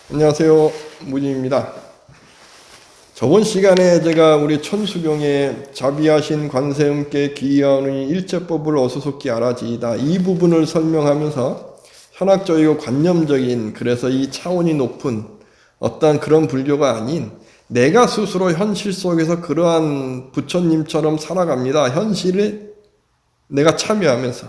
안녕하세요. 무진입니다. 저번 시간에 제가 우리 천수경의 자비하신 관세음께 귀하오니 일제법을 어수속히 알아지이다 이 부분을 설명하면서 현학적이고 관념적인, 그래서 이 차원이 높은 어떠한 그런 불교가 아닌 내가 스스로 현실 속에서 그러한 부처님처럼 살아갑니다. 현실에 내가 참여하면서,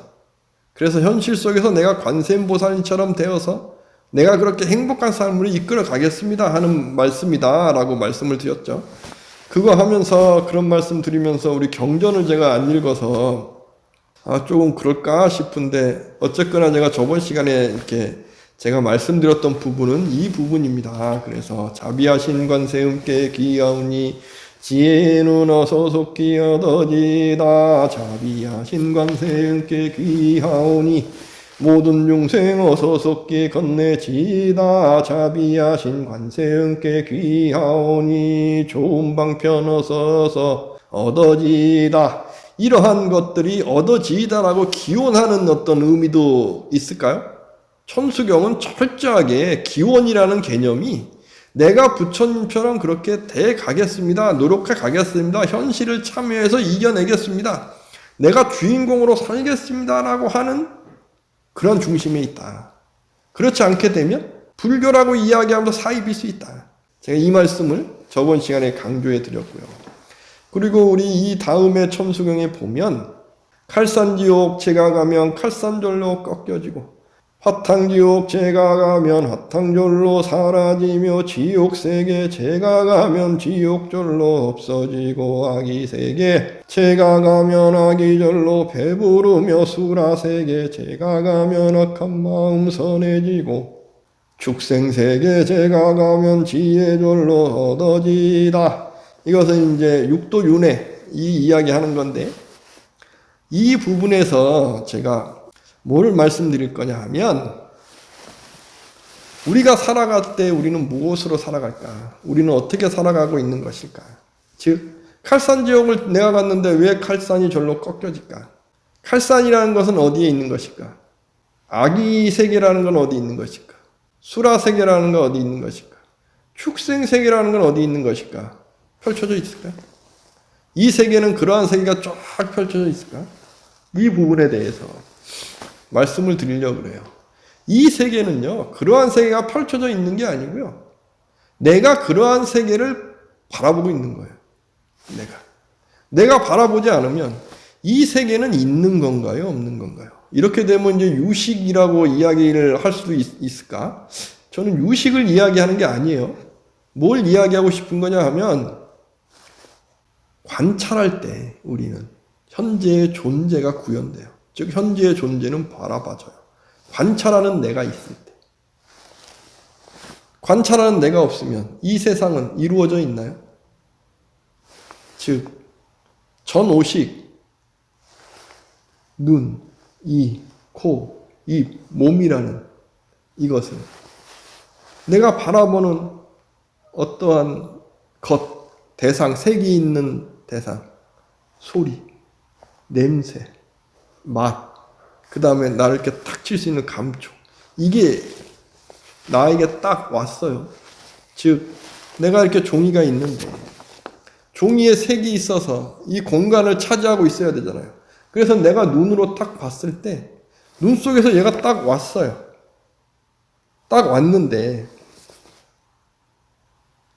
그래서 현실 속에서 내가 관세음보살님처럼 되어서 내가 그렇게 행복한 삶을 이끌어 가겠습니다 하는 말씀이다 라고 말씀을 드렸죠. 그거 하면서, 그런 말씀 드리면서 우리 경전을 제가 안 읽어서 조금 그럴까 싶은데, 어쨌거나 제가 저번 시간에 이렇게 제가 말씀드렸던 부분은 이 부분입니다. 그래서 자비하신 관세음께 귀하오니 지혜는 어서속히 얻어지다. 자비하신 관세음께 귀하오니 모든 중생 어서속히 건네지다. 자비하신 관세음께 귀하오니 좋은 방편 어서서 얻어지다. 이러한 것들이 얻어지다라고 기원하는 어떤 의미도 있을까요? 천수경은 철저하게 기원이라는 개념이 내가 부처님처럼 그렇게 돼 가겠습니다. 노력해 가겠습니다. 현실을 참여해서 이겨내겠습니다. 내가 주인공으로 살겠습니다. 라고 하는 그런 중심에 있다. 그렇지 않게 되면 불교라고 이야기하면서 사입일 수 있다. 제가 이 말씀을 저번 시간에 강조해 드렸고요. 그리고 우리 이 다음에 천수경에 보면 칼산지옥 제가 가면 칼산절로 꺾여지고 화탕지옥 제가 가면 화탕절로 사라지며 지옥세계 제가 가면 지옥절로 없어지고 아기세계 제가 가면 아기절로 배부르며 수라세계 제가 가면 악한 마음 선해지고 축생세계 제가 가면 지혜절로 얻어지다. 이것은 이제 육도윤회 이 이야기 하는 건데, 이 부분에서 제가 뭐를 말씀드릴 거냐 하면, 우리가 살아갈 때 우리는 무엇으로 살아갈까? 우리는 어떻게 살아가고 있는 것일까? 즉, 칼산지옥을 내가 갔는데 왜 칼산이 절로 꺾여질까? 칼산이라는 것은 어디에 있는 것일까? 아기세계라는 건 어디 있는 것일까? 수라세계라는 건 어디 있는 것일까? 축생세계라는 건 어디 있는 것일까? 펼쳐져 있을까? 이 세계는 그러한 세계가 쫙 펼쳐져 있을까? 이 부분에 대해서 말씀을 드리려고 그래요. 이 세계는요, 그러한 세계가 펼쳐져 있는 게 아니고요, 내가 그러한 세계를 바라보고 있는 거예요. 내가 바라보지 않으면 이 세계는 있는 건가요? 없는 건가요? 이렇게 되면 이제 유식이라고 이야기를 할 수도 있을까? 저는 유식을 이야기하는 게 아니에요. 뭘 이야기하고 싶은 거냐 하면, 관찰할 때 우리는 현재의 존재가 구현돼요. 즉 현재의 존재는 바라봐져요. 관찰하는 내가 있을 때. 관찰하는 내가 없으면 이 세상은 이루어져 있나요? 즉 전오식, 눈, 이, 코, 입, 몸이라는 이것은 내가 바라보는 어떠한 것, 대상, 색이 있는 대상, 소리, 냄새, 맛, 그 다음에 나를 이렇게 탁 칠 수 있는 감촉, 이게 나에게 딱 왔어요. 즉 내가 이렇게 종이가 있는데 종이에 색이 있어서 이 공간을 차지하고 있어야 되잖아요. 그래서 내가 눈으로 딱 봤을 때 눈 속에서 얘가 딱 왔어요. 딱 왔는데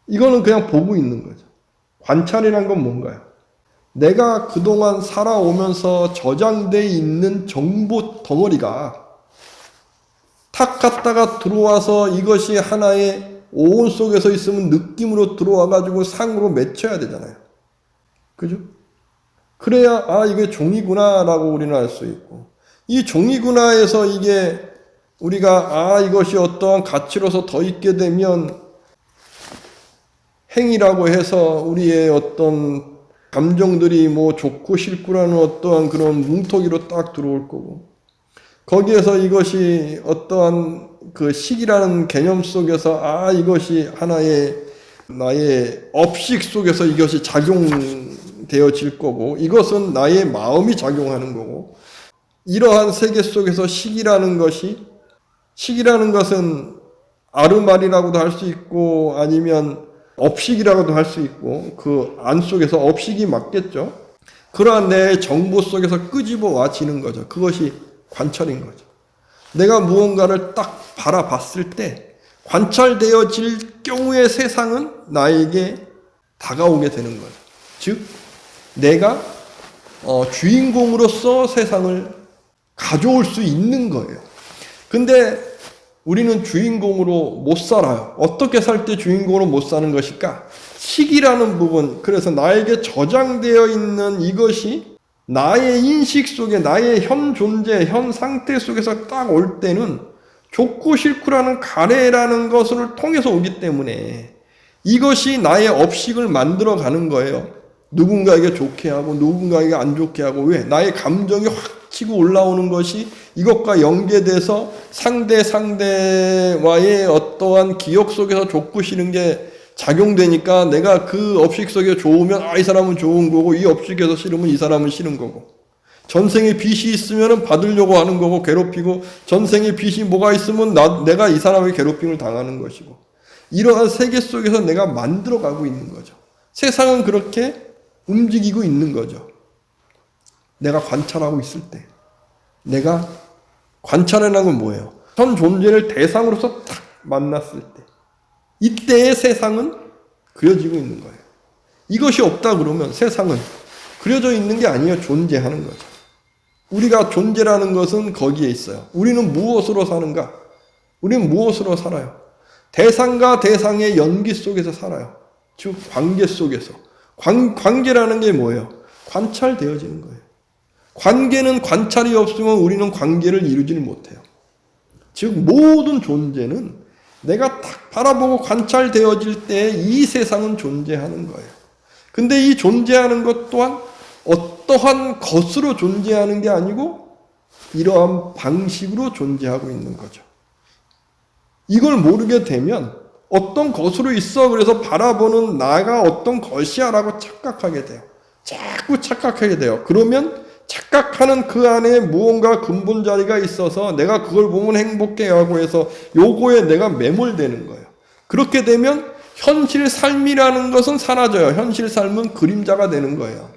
이거는 그냥 보고 있는 거죠. 관찰이란 건 뭔가요? 내가 그동안 살아오면서 저장되어 있는 정보 덩어리가 탁 갔다가 들어와서 이것이 하나의 오온 속에서 있으면 느낌으로 들어와가지고 상으로 맺혀야 되잖아요. 그죠? 그래야 이게 종이구나 라고 우리는 알 수 있고, 이 종이구나에서 이게 우리가 이것이 어떠한 가치로서 더 있게 되면 행위라고 해서 우리의 어떤 감정들이 뭐 좋고 싫고라는 어떠한 그런 뭉텅이로 딱 들어올 거고, 거기에서 이것이 어떠한 그 식이라는 개념 속에서 이것이 하나의 나의 업식 속에서 이것이 작용되어질 거고, 이것은 나의 마음이 작용하는 거고, 이러한 세계 속에서 식이라는 것은 아르말이라고도 할 수 있고 아니면 업식이라고도 할 수 있고 그 안 속에서 업식이 맞겠죠. 그러한 내 정보 속에서 끄집어 와지는 거죠. 그것이 관찰인 거죠. 내가 무언가를 딱 바라봤을 때 관찰되어질 경우의 세상은 나에게 다가오게 되는 거예요. 즉 내가 주인공으로서 세상을 가져올 수 있는 거예요. 근데 우리는 주인공으로 못 살아요. 어떻게 살 때 주인공으로 못 사는 것일까? 식이라는 부분, 그래서 나에게 저장되어 있는 이것이 나의 인식 속에 나의 현 존재, 현 상태 속에서 딱 올 때는 좋고 싫고라는 가래라는 것을 통해서 오기 때문에 이것이 나의 업식을 만들어 가는 거예요. 누군가에게 좋게 하고 누군가에게 안 좋게 하고 왜? 나의 감정이 확 치고 올라오는 것이 이것과 연계돼서 상대와의 어떠한 기억 속에서 좋고 싫은 게 작용되니까 내가 그 업식 속에 좋으면 이 사람은 좋은 거고 이 업식에서 싫으면 이 사람은 싫은 거고 전생에 빚이 있으면 받으려고 하는 거고 괴롭히고 전생에 빚이 뭐가 있으면 내가 이 사람의 괴롭힘을 당하는 것이고 이러한 세계 속에서 내가 만들어가고 있는 거죠. 세상은 그렇게 움직이고 있는 거죠. 내가 관찰하고 있을 때 내가 관찰해낸 건 뭐예요? 현 존재를 대상으로서 딱 만났을 때 이때의 세상은 그려지고 있는 거예요. 이것이 없다 그러면 세상은 그려져 있는 게 아니에요. 존재하는 거죠. 우리가 존재라는 것은 거기에 있어요. 우리는 무엇으로 사는가? 우리는 무엇으로 살아요? 대상과 대상의 연기 속에서 살아요. 즉 관계 속에서. 관계라는 게 뭐예요? 관찰되어지는 거예요. 관계는 관찰이 없으면 우리는 관계를 이루지를 못해요. 즉 모든 존재는 내가 딱 바라보고 관찰되어질 때 이 세상은 존재하는 거예요. 근데 이 존재하는 것 또한 어떠한 것으로 존재하는 게 아니고 이러한 방식으로 존재하고 있는 거죠. 이걸 모르게 되면 어떤 것으로 있어 그래서 바라보는 나가 어떤 것이야 라고 착각하게 돼요. 자꾸 착각하게 돼요. 그러면 착각하는 그 안에 무언가 근본 자리가 있어서 내가 그걸 보면 행복해하고 해서 요거에 내가 매몰되는 거예요. 그렇게 되면 현실 삶이라는 것은 사라져요. 현실 삶은 그림자가 되는 거예요.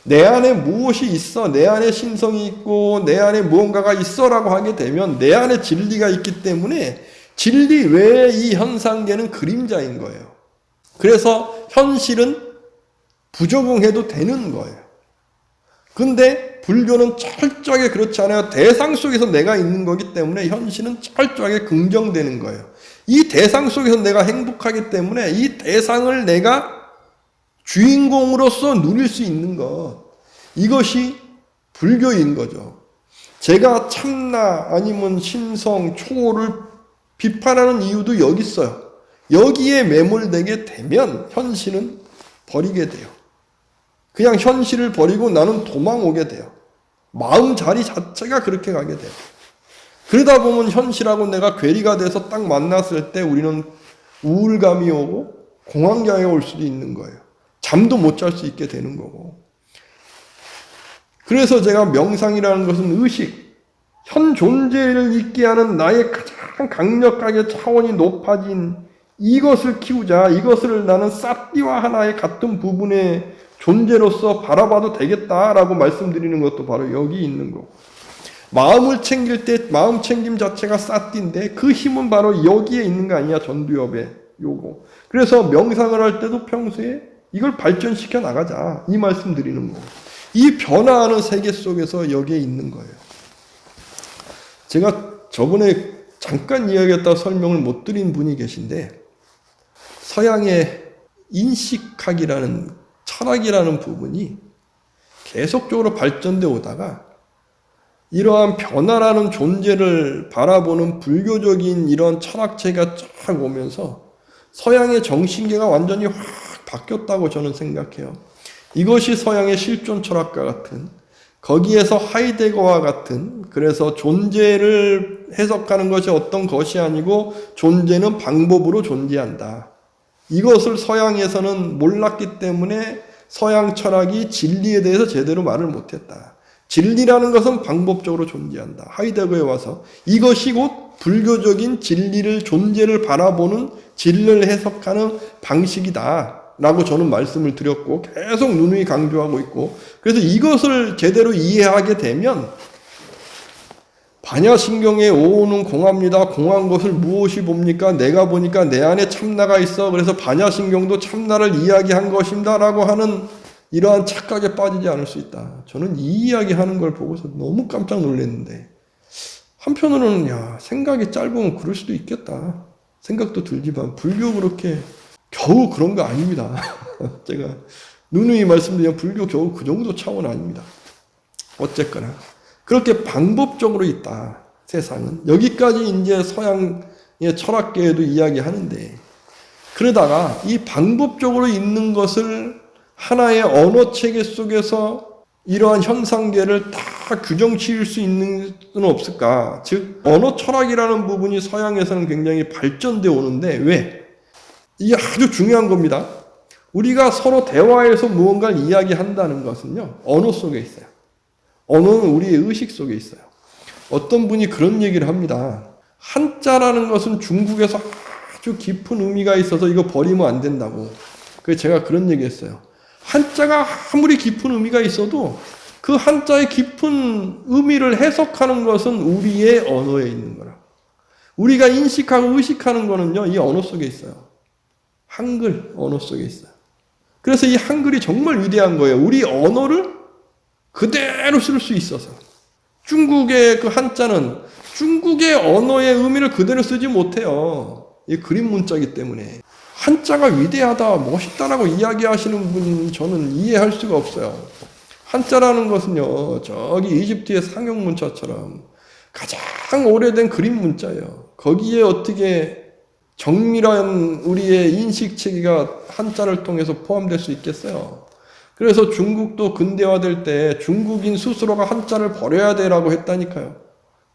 내 안에 무엇이 있어, 내 안에 신성이 있고 내 안에 무언가가 있어라고 하게 되면 내 안에 진리가 있기 때문에 진리 외에 이 현상계는 그림자인 거예요. 그래서 현실은 부적응해도 되는 거예요. 근데 불교는 철저하게 그렇지 않아요. 대상 속에서 내가 있는 거기 때문에 현실은 철저하게 긍정되는 거예요. 이 대상 속에서 내가 행복하기 때문에 이 대상을 내가 주인공으로서 누릴 수 있는 것, 이것이 불교인 거죠. 제가 참나 아니면 신성, 초를 비판하는 이유도 여기 있어요. 여기에 매몰되게 되면 현실은 버리게 돼요. 그냥 현실을 버리고 나는 도망오게 돼요. 마음 자리 자체가 그렇게 가게 돼요. 그러다 보면 현실하고 내가 괴리가 돼서 딱 만났을 때 우리는 우울감이 오고 공황장애가 올 수도 있는 거예요. 잠도 못 잘 수 있게 되는 거고. 그래서 제가 명상이라는 것은 의식, 현 존재를 있게 하는 나의 가장 강력하게 차원이 높아진 이것을 키우자. 이것을 나는 싹디와 하나의 같은 부분의 존재로서 바라봐도 되겠다라고 말씀드리는 것도 바로 여기 있는 거고. 마음을 챙길 때 마음 챙김 자체가 싹디인데 그 힘은 바로 여기에 있는 거 아니야. 전두엽에 요거. 그래서 명상을 할 때도 평소에 이걸 발전시켜 나가자. 이 말씀 드리는 거고. 이 변화하는 세계 속에서 여기에 있는 거예요. 제가 저번에 잠깐 이야기했다 설명을 못 드린 분이 계신데 서양의 인식학이라는 철학이라는 부분이 계속적으로 발전되어 오다가 이러한 변화라는 존재를 바라보는 불교적인 이런 철학체가 쫙 오면서 서양의 정신계가 완전히 확 바뀌었다고 저는 생각해요. 이것이 서양의 실존 철학과 같은, 거기에서 하이데거와 같은, 그래서 존재를 해석하는 것이 어떤 것이 아니고 존재는 방법으로 존재한다. 이것을 서양에서는 몰랐기 때문에 서양 철학이 진리에 대해서 제대로 말을 못했다. 진리라는 것은 방법적으로 존재한다. 하이데거에 와서 이것이 곧 불교적인 진리를, 존재를 바라보는, 진리를 해석하는 방식이다 라고 저는 말씀을 드렸고 계속 누누이 강조하고 있고, 그래서 이것을 제대로 이해하게 되면 반야신경에 오는 공합니다. 공한 것을 무엇이 봅니까? 내가 보니까 내 안에 참나가 있어. 그래서 반야신경도 참나를 이야기한 것입니다 라고 하는 이러한 착각에 빠지지 않을 수 있다. 저는 이 이야기하는 걸 보고서 너무 깜짝 놀랐는데, 한편으로는 생각이 짧으면 그럴 수도 있겠다 생각도 들지만, 불교 그렇게 겨우 그런 거 아닙니다. 제가 누누이 말씀드리면 불교 겨우 그 정도 차원 아닙니다. 어쨌거나 그렇게 방법적으로 있다 세상은. 여기까지 이제 서양의 철학계에도 이야기하는데, 그러다가 이 방법적으로 있는 것을 하나의 언어 체계 속에서 이러한 현상계를 다 규정 지을 수 있는 수는 없을까? 즉 언어 철학이라는 부분이 서양에서는 굉장히 발전되어 오는데, 왜? 이게 아주 중요한 겁니다. 우리가 서로 대화에서 무언가를 이야기한다는 것은요, 언어 속에 있어요. 언어는 우리의 의식 속에 있어요. 어떤 분이 그런 얘기를 합니다. 한자라는 것은 중국에서 아주 깊은 의미가 있어서 이거 버리면 안 된다고. 그래서 제가 그런 얘기 했어요. 한자가 아무리 깊은 의미가 있어도 그 한자의 깊은 의미를 해석하는 것은 우리의 언어에 있는 거라. 우리가 인식하고 의식하는 거는요, 이 언어 속에 있어요. 한글 언어 속에 있어요. 그래서 이 한글이 정말 위대한 거예요. 우리 언어를 그대로 쓸 수 있어서. 중국의 그 한자는 중국의 언어의 의미를 그대로 쓰지 못해요. 이 그림 문자이기 때문에. 한자가 위대하다, 멋있다라고 이야기하시는 분은 저는 이해할 수가 없어요. 한자라는 것은요, 저기 이집트의 상형 문자처럼 가장 오래된 그림 문자예요. 거기에 어떻게 정밀한 우리의 인식 체계가 한자를 통해서 포함될 수 있겠어요? 그래서 중국도 근대화될 때 중국인 스스로가 한자를 버려야 되라고 했다니까요.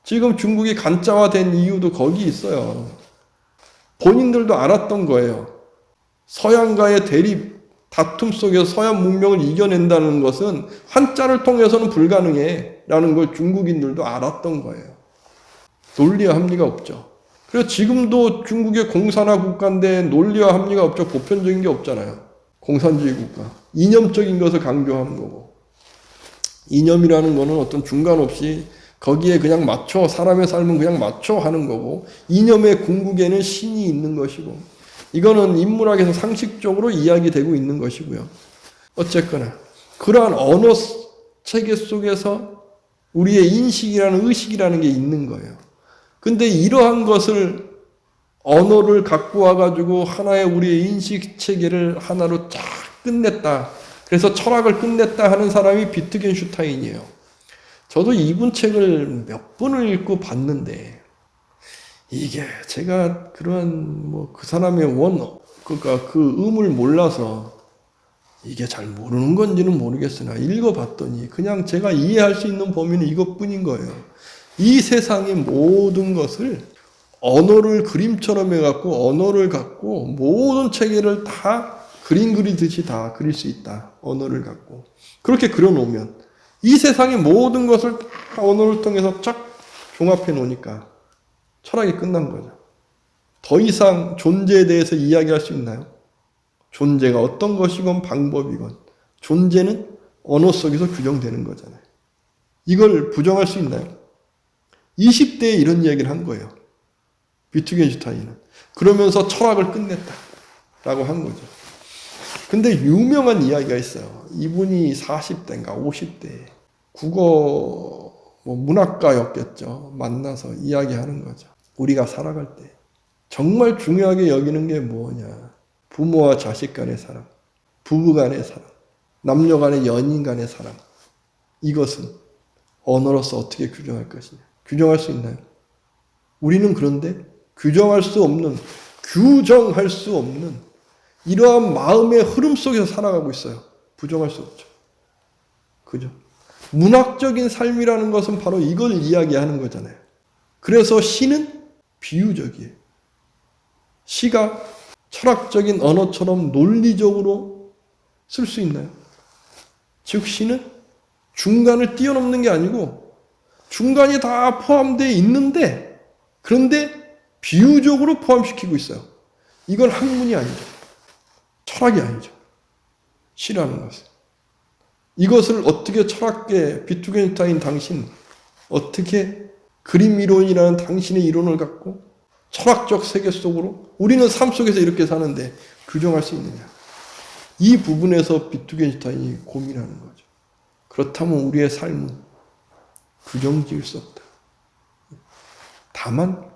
지금 중국이 간자화된 이유도 거기 있어요. 본인들도 알았던 거예요. 서양과의 대립, 다툼 속에서 서양 문명을 이겨낸다는 것은 한자를 통해서는 불가능해 라는 걸 중국인들도 알았던 거예요. 논리와 합리가 없죠. 그래서 지금도 중국의 공산화 국가인데 논리와 합리가 없죠. 보편적인 게 없잖아요. 공산주의 국가. 이념적인 것을 강조하는 거고. 이념이라는 거는 어떤 중간 없이 거기에 그냥 맞춰, 사람의 삶은 그냥 맞춰 하는 거고, 이념의 궁극에는 신이 있는 것이고, 이거는 인문학에서 상식적으로 이야기되고 있는 것이고요. 어쨌거나 그러한 언어 체계 속에서 우리의 인식이라는, 의식이라는 게 있는 거예요. 근데 이러한 것을, 언어를 갖고 와가지고 하나의 우리의 인식 체계를 하나로 쫙 끝냈다. 그래서 철학을 끝냈다 하는 사람이 비트겐슈타인이에요. 저도 이분 책을 몇 번을 읽고 봤는데, 이게 제가 그러한 그 사람의 그러니까 그 의무를 몰라서 이게 잘 모르는 건지는 모르겠으나 읽어봤더니 그냥 제가 이해할 수 있는 범위는 이것뿐인 거예요. 이 세상의 모든 것을 언어를 그림처럼 해갖고, 언어를 갖고 모든 체계를 다 그림 그리듯이 다 그릴 수 있다. 언어를 갖고. 그렇게 그려놓으면 이 세상의 모든 것을 다 언어를 통해서 쫙 종합해 놓으니까 철학이 끝난 거죠. 더 이상 존재에 대해서 이야기할 수 있나요? 존재가 어떤 것이건 방법이건 존재는 언어 속에서 규정되는 거잖아요. 이걸 부정할 수 있나요? 20대에 이런 이야기를 한 거예요. 비트겐슈타인은. 그러면서 철학을 끝냈다라고 한 거죠. 근데 유명한 이야기가 있어요. 이분이 40대인가 50대 국어 문학가였겠죠. 만나서 이야기하는 거죠. 우리가 살아갈 때 정말 중요하게 여기는 게 뭐냐. 부모와 자식 간의 사랑, 부부 간의 사랑, 남녀 간의 연인 간의 사랑. 이것은 언어로서 어떻게 규정할 것이냐. 규정할 수 있나요? 우리는 그런데 규정할 수 없는 이러한 마음의 흐름 속에서 살아가고 있어요. 부정할 수 없죠. 그죠? 문학적인 삶이라는 것은 바로 이걸 이야기하는 거잖아요. 그래서 시는 비유적이에요. 시가 철학적인 언어처럼 논리적으로 쓸 수 있나요? 즉 시는 중간을 뛰어넘는 게 아니고 중간이 다 포함되어 있는데 그런데 비유적으로 포함시키고 있어요. 이건 학문이 아니죠. 철학이 아니죠. 시라는 것은. 이것을 어떻게 철학계 비트겐슈타인 당신, 어떻게 그림 이론이라는 당신의 이론을 갖고 철학적 세계 속으로 우리는 삶 속에서 이렇게 사는데 규정할 수 있느냐. 이 부분에서 비트겐슈타인이 고민하는 거죠. 그렇다면 우리의 삶은 규정지을 수 없다. 다만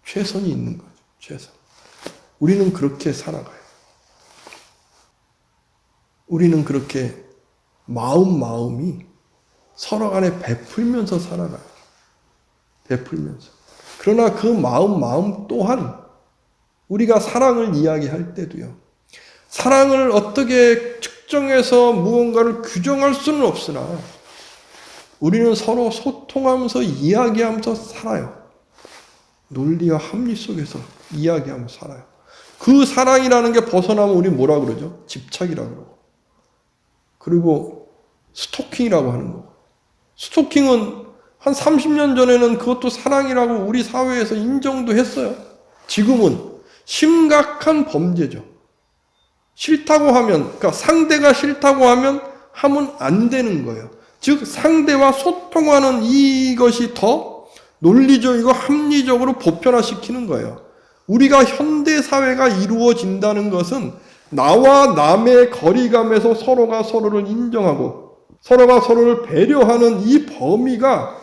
최선이 있는 거죠. 최선. 우리는 그렇게 살아가요. 우리는 그렇게 마음이 서로 간에 베풀면서 살아가요. 베풀면서. 그러나 그 마음 또한 우리가 사랑을 이야기할 때도요. 사랑을 어떻게 측정해서 무언가를 규정할 수는 없으나 우리는 서로 소통하면서 이야기하면서 살아요. 논리와 합리 속에서 이야기하면서 살아요. 그 사랑이라는 게 벗어나면 우리 뭐라 그러죠? 집착이라고 그러고. 그리고 스토킹이라고 하는 거고. 스토킹은 한 30년 전에는 그것도 사랑이라고 우리 사회에서 인정도 했어요. 지금은 심각한 범죄죠. 싫다고 하면, 그러니까 상대가 싫다고 하면 안 되는 거예요. 즉 상대와 소통하는 이것이 더 논리적이고 합리적으로 보편화시키는 거예요. 우리가 현대사회가 이루어진다는 것은 나와 남의 거리감에서 서로가 서로를 인정하고 서로가 서로를 배려하는 이 범위가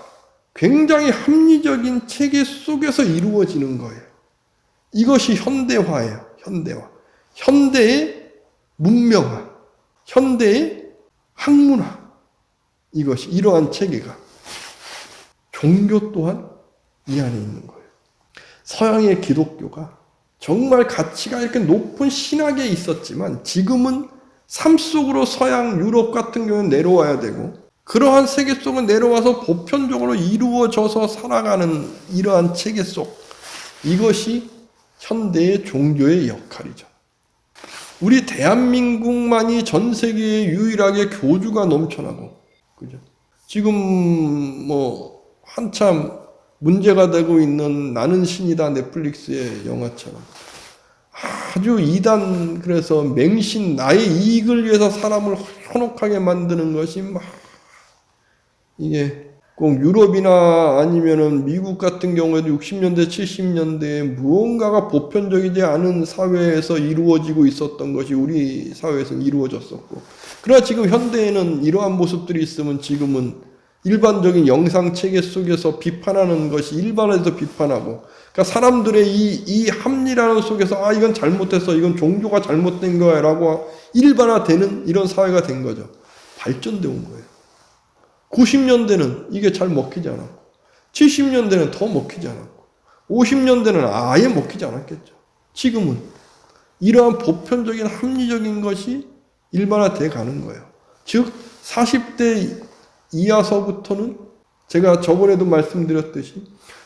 굉장히 합리적인 체계 속에서 이루어지는 거예요. 이것이 현대화예요. 현대화. 현대의 문명화. 현대의 학문화. 이것이 이러한 체계가. 종교 또한 이 안에 있는 거예요. 서양의 기독교가 정말 가치가 이렇게 높은 신학에 있었지만 지금은 삶 속으로 서양 유럽 같은 경우는 내려와야 되고 그러한 세계 속은 내려와서 보편적으로 이루어져서 살아가는 이러한 체계 속 이것이 현대의 종교의 역할이죠. 우리 대한민국만이 전 세계에 유일하게 교주가 넘쳐나고 그죠? 지금 뭐 한참 문제가 되고 있는 나는 신이다 넷플릭스의 영화처럼 아주 이단 그래서 맹신 나의 이익을 위해서 사람을 현혹하게 만드는 것이 막 이게 꼭 유럽이나 아니면은 미국 같은 경우에도 60년대 70년대에 무언가가 보편적이지 않은 사회에서 이루어지고 있었던 것이 우리 사회에서는 이루어졌었고 그러나 지금 현대에는 이러한 모습들이 있으면 지금은 일반적인 영상 체계 속에서 비판하는 것이 일반화해서 비판하고 그러니까 사람들의 이 합리라는 속에서 이건 잘못했어 이건 종교가 잘못된 거야 라고 일반화되는 이런 사회가 된 거죠. 발전돼 온 거예요. 90년대는 이게 잘 먹히지 않았고 70년대는 더 먹히지 않았고 50년대는 아예 먹히지 않았겠죠. 지금은 이러한 보편적인 합리적인 것이 일반화돼 가는 거예요. 즉 40대 이하서부터는 제가 저번에도 말씀드렸듯이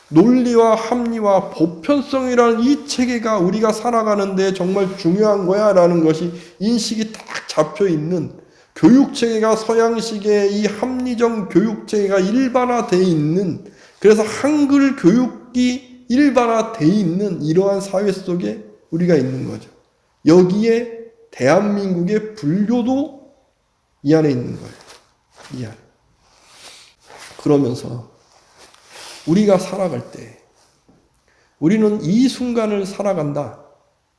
논리와 합리와 보편성이라는 이 체계가 우리가 살아가는데 정말 중요한 거야 라는 것이 인식이 딱 잡혀 있는 교육체계가 서양식의 이 합리적 교육체계가 일반화되어 있는 그래서 한글 교육이 일반화되어 있는 이러한 사회 속에 우리가 있는 거죠. 여기에 대한민국의 불교도 이 안에 있는 거예요. 이 안에. 그러면서 우리가 살아갈 때 우리는 이 순간을 살아간다.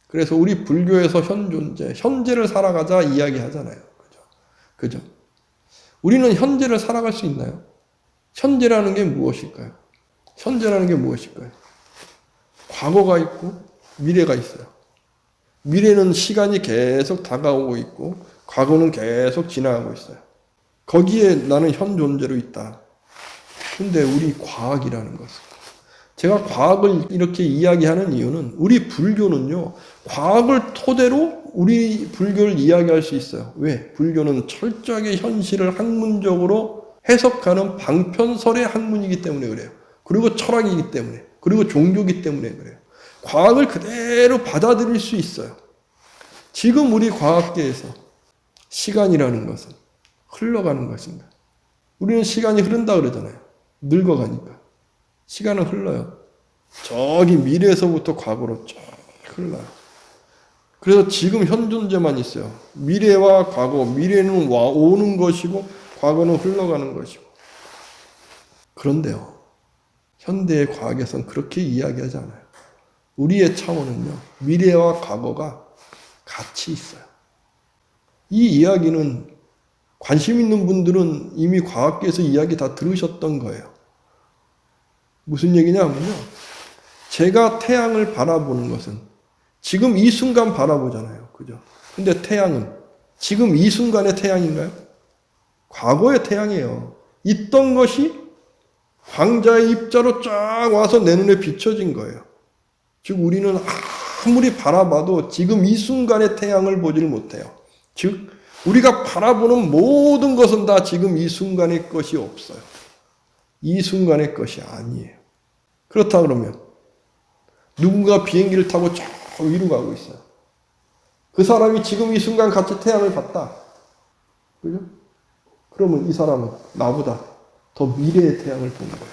그래서 우리 불교에서 현존재, 현재를 살아가자 이야기하잖아요. 그죠? 우리는 현재를 살아갈 수 있나요? 현재라는 게 무엇일까요? 현재라는 게 무엇일까요? 과거가 있고 미래가 있어요. 미래는 시간이 계속 다가오고 있고 과거는 계속 지나가고 있어요. 거기에 나는 현 존재로 있다. 근데 우리 과학이라는 것은 제가 과학을 이렇게 이야기하는 이유는 우리 불교는요. 과학을 토대로 우리 불교를 이야기할 수 있어요. 왜? 불교는 철저하게 현실을 학문적으로 해석하는 방편설의 학문이기 때문에 그래요. 그리고 철학이기 때문에 그리고 종교이기 때문에 그래요. 과학을 그대로 받아들일 수 있어요. 지금 우리 과학계에서 시간이라는 것은 흘러가는 것인가? 우리는 시간이 흐른다 그러잖아요. 늙어가니까. 시간은 흘러요. 저기 미래에서부터 과거로 쫙 흘러요. 그래서 지금 현 존재만 있어요. 미래와 과거, 미래는 오는 것이고 과거는 흘러가는 것이고. 그런데요, 현대의 과학에서는 그렇게 이야기하지 않아요. 우리의 차원은요, 미래와 과거가 같이 있어요. 이 이야기는 관심 있는 분들은 이미 과학계에서 이야기 다 들으셨던 거예요. 무슨 얘기냐면요, 제가 태양을 바라보는 것은 지금 이 순간 바라보잖아요. 그죠? 근데 태양은 지금 이 순간의 태양인가요? 과거의 태양이에요. 있던 것이 광자의 입자로 쫙 와서 내 눈에 비춰진 거예요. 즉 우리는 아무리 바라봐도 지금 이 순간의 태양을 보질 못해요. 즉 우리가 바라보는 모든 것은 다 지금 이 순간의 것이 없어요. 이 순간의 것이 아니에요. 그렇다 그러면 누군가 비행기를 타고 저 위로 가고 있어요. 그 사람이 지금 이 순간 같이 태양을 봤다. 그죠? 그러면 이 사람은 나보다 더 미래의 태양을 본 거예요.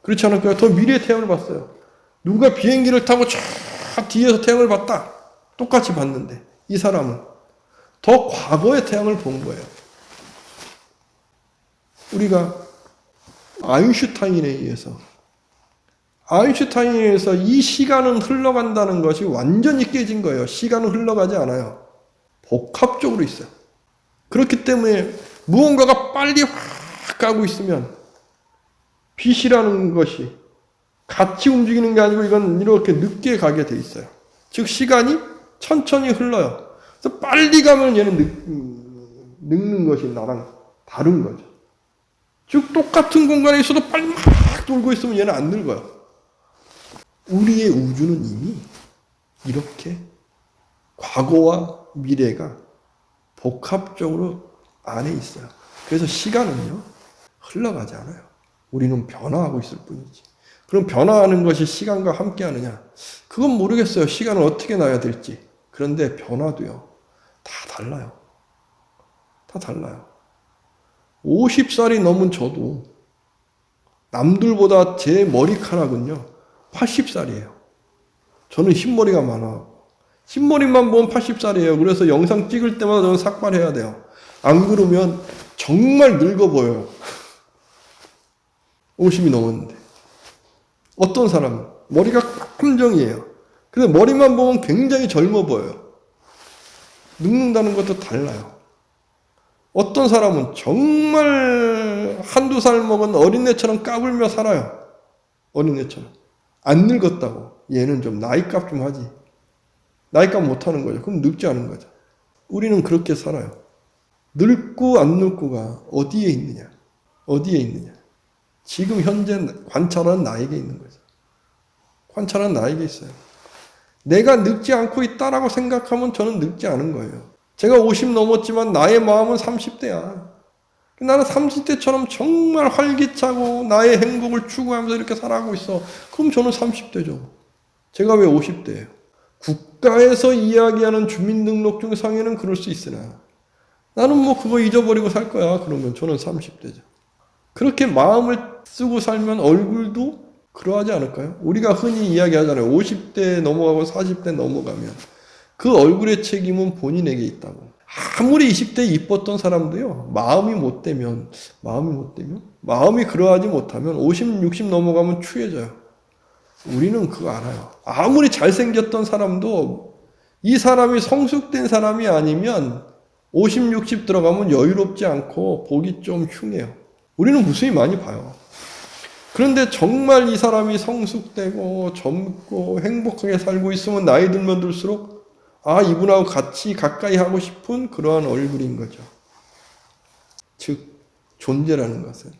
그렇지 않을까요? 더 미래의 태양을 봤어요. 누가 비행기를 타고 쫙 뒤에서 태양을 봤다. 똑같이 봤는데 이 사람은 더 과거의 태양을 본 거예요. 우리가 아인슈타인에 의해서 이 시간은 흘러간다는 것이 완전히 깨진 거예요. 시간은 흘러가지 않아요. 복합적으로 있어요. 그렇기 때문에 무언가가 빨리 확 가고 있으면 빛이라는 것이 같이 움직이는 게 아니고 이건 이렇게 늦게 가게 돼 있어요. 즉 시간이 천천히 흘러요. 그래서 빨리 가면 얘는 늙는 것이 나랑 다른 거죠. 즉 똑같은 공간에 있어도 빨리 막 돌고 있으면 얘는 안 늙어요. 우리의 우주는 이미 이렇게 과거와 미래가 복합적으로 안에 있어요. 그래서 시간은요, 흘러가지 않아요. 우리는 변화하고 있을 뿐이지. 그럼 변화하는 것이 시간과 함께 하느냐? 그건 모르겠어요. 시간을 어떻게 놔야 될지. 그런데 변화도요, 다 달라요. 다 달라요. 50살이 넘은 저도 남들보다 제 머리카락은요, 80살이에요. 저는 흰머리가 많아. 흰머리만 보면 80살이에요. 그래서 영상 찍을 때마다 저는 삭발해야 돼요. 안 그러면 정말 늙어 보여요. 50이 넘었는데. 어떤 사람은 머리가 함정이에요. 근데 머리만 보면 굉장히 젊어 보여요. 늙는다는 것도 달라요. 어떤 사람은 정말 한두 살 먹은 어린애처럼 까불며 살아요. 어린애처럼. 안 늙었다고. 얘는 좀 나이값 좀 하지. 나이값 못하는 거죠. 그럼 늙지 않은 거죠. 우리는 그렇게 살아요. 늙고 안 늙고가 어디에 있느냐? 어디에 있느냐? 지금 현재 관찰하는 나에게 있는 거죠. 관찰하는 나에게 있어요. 내가 늙지 않고 있다라고 생각하면 저는 늙지 않은 거예요. 제가 50 넘었지만 나의 마음은 30대야. 나는 30대처럼 정말 활기차고 나의 행복을 추구하면서 이렇게 살아가고 있어. 그럼 저는 30대죠. 제가 왜 50대예요? 국가에서 이야기하는 주민등록증상에는 그럴 수 있으나 나는 뭐 그거 잊어버리고 살 거야. 그러면 저는 30대죠. 그렇게 마음을 쓰고 살면 얼굴도 그러하지 않을까요? 우리가 흔히 이야기하잖아요. 50대 넘어가고 40대 넘어가면 그 얼굴의 책임은 본인에게 있다고. 아무리 20대 이뻤던 사람도요, 마음이 그러하지 못하면 50, 60 넘어가면 추해져요. 우리는 그거 알아요. 아무리 잘생겼던 사람도 이 사람이 성숙된 사람이 아니면 50, 60 들어가면 여유롭지 않고 보기 좀 흉해요. 우리는 무수히 많이 봐요. 그런데 정말 이 사람이 성숙되고 젊고 행복하게 살고 있으면 나이 들면 들수록 이분하고 같이 가까이 하고 싶은 그러한 얼굴인 거죠. 즉 존재라는 것은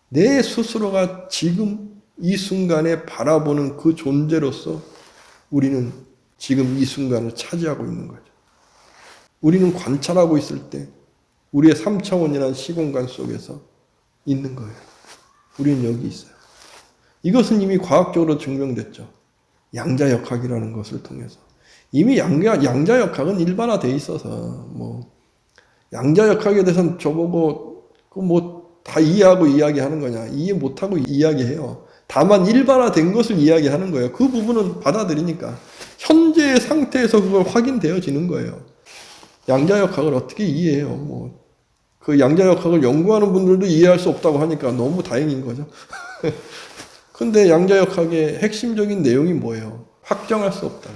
내 스스로가 지금 이 순간에 바라보는 그 존재로서 우리는 지금 이 순간을 차지하고 있는 거죠. 우리는 관찰하고 있을 때 우리의 3차원이라는 시공간 속에서 있는 거예요. 우리는 여기 있어요. 이것은 이미 과학적으로 증명됐죠. 양자역학이라는 것을 통해서. 이미 양자역학은 일반화되어 있어서 양자역학에 대해서는 저보고 다 이해하고 이야기하는 거냐. 이해 못하고 이야기해요. 다만 일반화된 것을 이야기하는 거예요. 그 부분은 받아들이니까 현재의 상태에서 그걸 확인되어지는 거예요. 양자역학을 어떻게 이해해요? 그 양자역학을 연구하는 분들도 이해할 수 없다고 하니까 너무 다행인 거죠. 근데 양자역학의 핵심적인 내용이 뭐예요? 확정할 수 없다.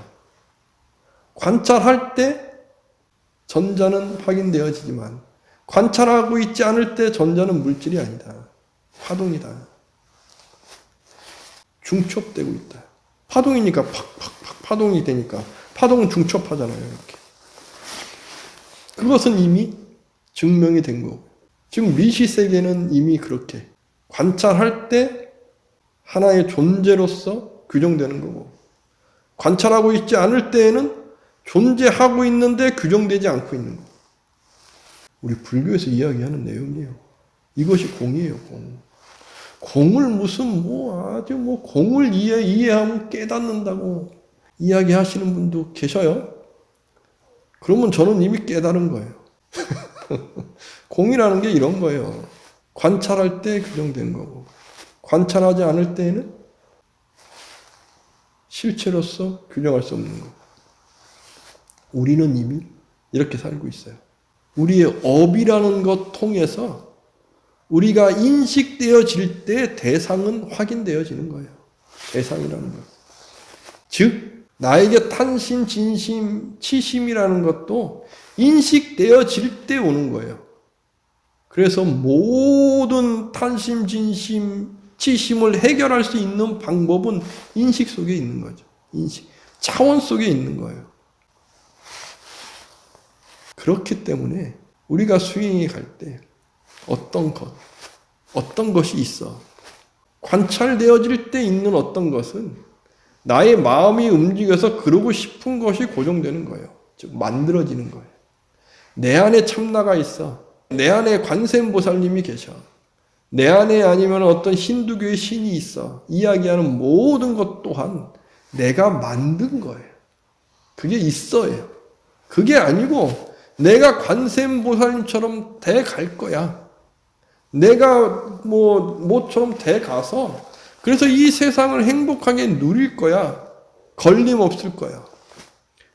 관찰할 때 전자는 확인되어지지만 관찰하고 있지 않을 때 전자는 물질이 아니다. 파동이다. 중첩되고 있다. 파동이니까 팍팍팍 파동이 되니까 파동은 중첩하잖아요. 이렇게. 그것은 이미 증명이 된 거고. 지금 미시 세계는 이미 그렇게 관찰할 때 하나의 존재로서 규정되는 거고, 관찰하고 있지 않을 때에는 존재하고 있는데 규정되지 않고 있는 거. 우리 불교에서 이야기하는 내용이에요. 이것이 공이에요, 공. 공을 무슨 아주 공을 이해하면 깨닫는다고 이야기하시는 분도 계셔요. 그러면 저는 이미 깨달은 거예요. 공이라는 게 이런 거예요. 관찰할 때 규정된 거고, 관찰하지 않을 때에는 실체로서 규정할 수 없는 거고. 우리는 이미 이렇게 살고 있어요. 우리의 업이라는 것 통해서 우리가 인식되어질 때 대상은 확인되어지는 거예요. 대상이라는 것. 즉 나에게 탄심, 진심, 치심이라는 것도 인식되어질 때 오는 거예요. 그래서 모든 탄심, 진심, 치심을 해결할 수 있는 방법은 인식 속에 있는 거죠. 인식. 차원 속에 있는 거예요. 그렇기 때문에 우리가 스윙에 갈 때 어떤 것이 있어. 관찰되어질 때 있는 어떤 것은 나의 마음이 움직여서 그러고 싶은 것이 고정되는 거예요. 즉 만들어지는 거예요. 내 안에 참나가 있어. 내 안에 관세음보살님이 계셔. 내 안에 아니면 어떤 힌두교의 신이 있어. 이야기하는 모든 것 또한 내가 만든 거예요. 그게 있어요. 그게 아니고 내가 관세음보살님처럼 돼 갈 거야. 내가 뭐처럼 돼 가서 그래서 이 세상을 행복하게 누릴 거야. 걸림없을 거야.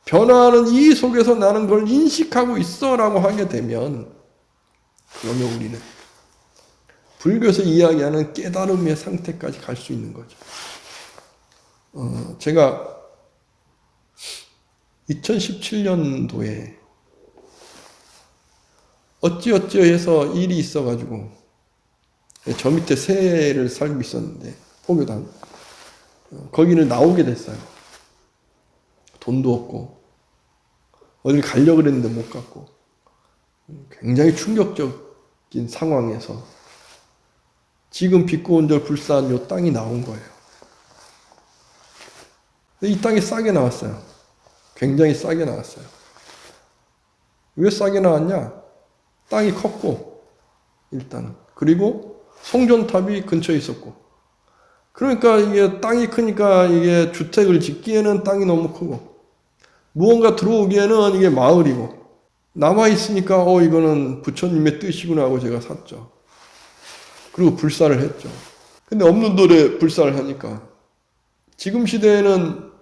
변화하는 이 속에서 나는 그걸 인식하고 있어라고 하게 되면 그러면 우리는 불교에서 이야기하는 깨달음의 상태까지 갈 수 있는 거죠. 제가 2017년도에 어찌어찌해서 일이 있어가지고 저 밑에 새를 살고 있었는데 포교당 거기를 나오게 됐어요. 돈도 없고 어딜 가려고 그랬는데 못 갔고 굉장히 충격적인 상황에서 지금 빛고운절 불사한 요 땅이 나온 거예요. 이 땅이 싸게 나왔어요. 굉장히 싸게 나왔어요. 왜 싸게 나왔냐? 땅이 컸고 일단은 그리고 송전탑이 근처에 있었고 그러니까 이게 땅이 크니까 이게 주택을 짓기에는 땅이 너무 크고 무언가 들어오기에는 이게 마을이고 남아있으니까 이거는 부처님의 뜻이구나 하고 제가 샀죠. 그리고 불사를 했죠. 근데 없는 돌에 불사를 하니까 지금 시대에는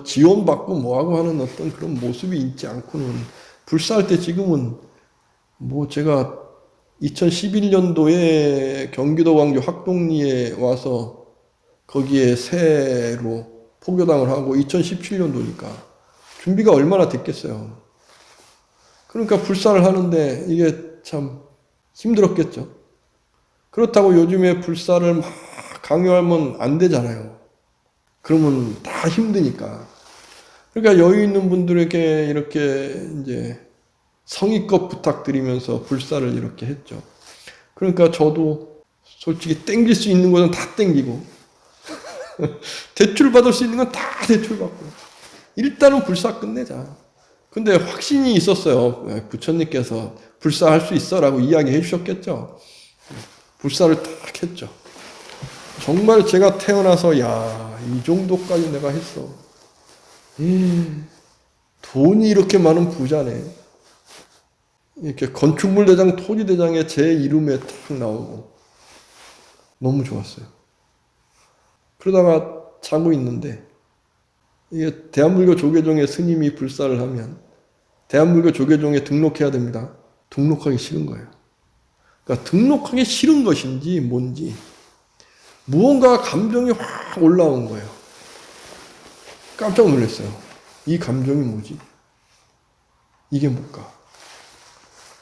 지원받고 뭐하고 하는 어떤 그런 모습이 있지 않고는 불사할 때 지금은 제가 2011년도에 경기도 광주 학동리에 와서 거기에 새로 포교당을 하고 2017년도니까 준비가 얼마나 됐겠어요. 그러니까 불사를 하는데 이게 참 힘들었겠죠. 그렇다고 요즘에 불사를 막 강요하면 안 되잖아요. 그러면 다 힘드니까. 그러니까 여유 있는 분들에게 이렇게 이제 성의껏 부탁드리면서 불사를 이렇게 했죠. 그러니까 저도 솔직히 땡길 수 있는 것은 다 땡기고 대출 받을 수 있는 건 다 대출 받고 일단은 불사 끝내자. 근데 확신이 있었어요. 부처님께서 불사할 수 있어라고 이야기해 주셨겠죠. 불사를 딱 했죠. 정말 제가 태어나서 이 정도까지 내가 했어. 돈이 이렇게 많은 부자네. 이렇게 건축물대장, 토지대장에 제 이름에 딱 나오고 너무 좋았어요. 그러다가 자고 있는데 이게 대한불교 조계종의 스님이 불사를 하면 대한불교 조계종에 등록해야 됩니다. 등록하기 싫은 거예요. 그러니까 등록하기 싫은 것인지 뭔지 무언가 감정이 확 올라온 거예요. 깜짝 놀랐어요. 이 감정이 뭐지? 이게 뭘까?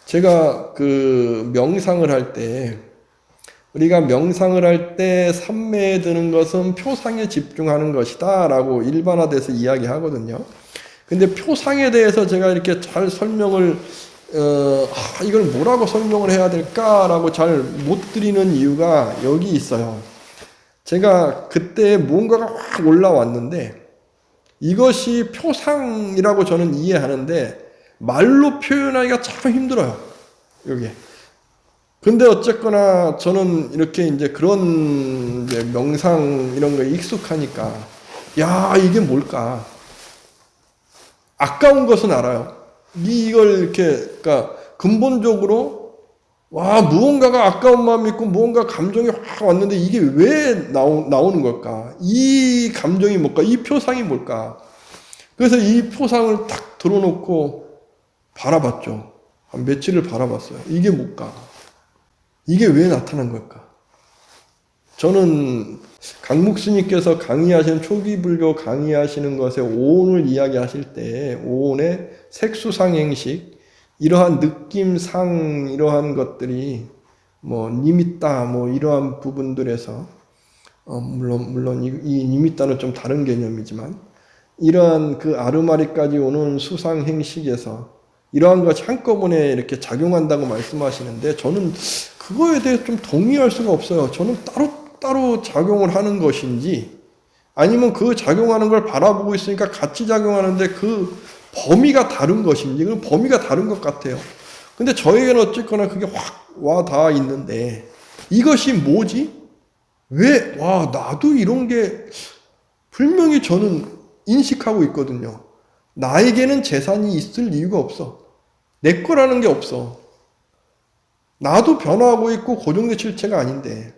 제가 그 명상을 할 때 우리가 명상을 할 때 삼매에 드는 것은 표상에 집중하는 것이다 라고 일반화돼서 이야기하거든요. 근데 표상에 대해서 제가 이렇게 잘 설명을 이걸 뭐라고 설명을 해야 될까라고 잘 못 드리는 이유가 여기 있어요. 제가 그때 뭔가가 확 올라왔는데 이것이 표상이라고 저는 이해하는데 말로 표현하기가 참 힘들어요. 여기에. 근데 어쨌거나 저는 이렇게 이제 그런 이제 명상 이런 거에 익숙하니까 야, 이게 뭘까? 아까운 것은 알아요. 이걸 이렇게 그러니까 근본적으로 와, 무언가가 아까운 마음이 있고 무언가 감정이 확 왔는데 이게 왜 나오는 걸까? 이 감정이 뭘까? 이 표상이 뭘까? 그래서 이 표상을 탁 들어놓고 바라봤죠. 한 며칠을 바라봤어요. 이게 뭘까? 이게 왜 나타난 걸까? 저는 강목 스님께서 강의하시는 초기 불교 강의하시는 것에 오온을 이야기하실 때 오온의 색수상행식 이러한 느낌상 이러한 것들이 뭐 니미따 뭐 이러한 부분들에서 물론 이 니미따는 좀 다른 개념이지만 이러한 그 아르마리까지 오는 수상행식에서 이러한 것이 한꺼번에 이렇게 작용한다고 말씀하시는데 저는 그거에 대해 좀 동의할 수가 없어요. 저는 따로 작용을 하는 것인지 아니면 그 작용하는 걸 바라보고 있으니까 같이 작용하는데 그 범위가 다른 것인지 그럼 범위가 다른 것 같아요. 근데 저에게는 어쨌거나 그게 확 와 닿아 있는데 이것이 뭐지? 왜? 와, 나도 이런 게 분명히 저는 인식하고 있거든요. 나에게는 재산이 있을 이유가 없어. 내 거라는 게 없어. 나도 변화하고 있고 고정된 실체가 아닌데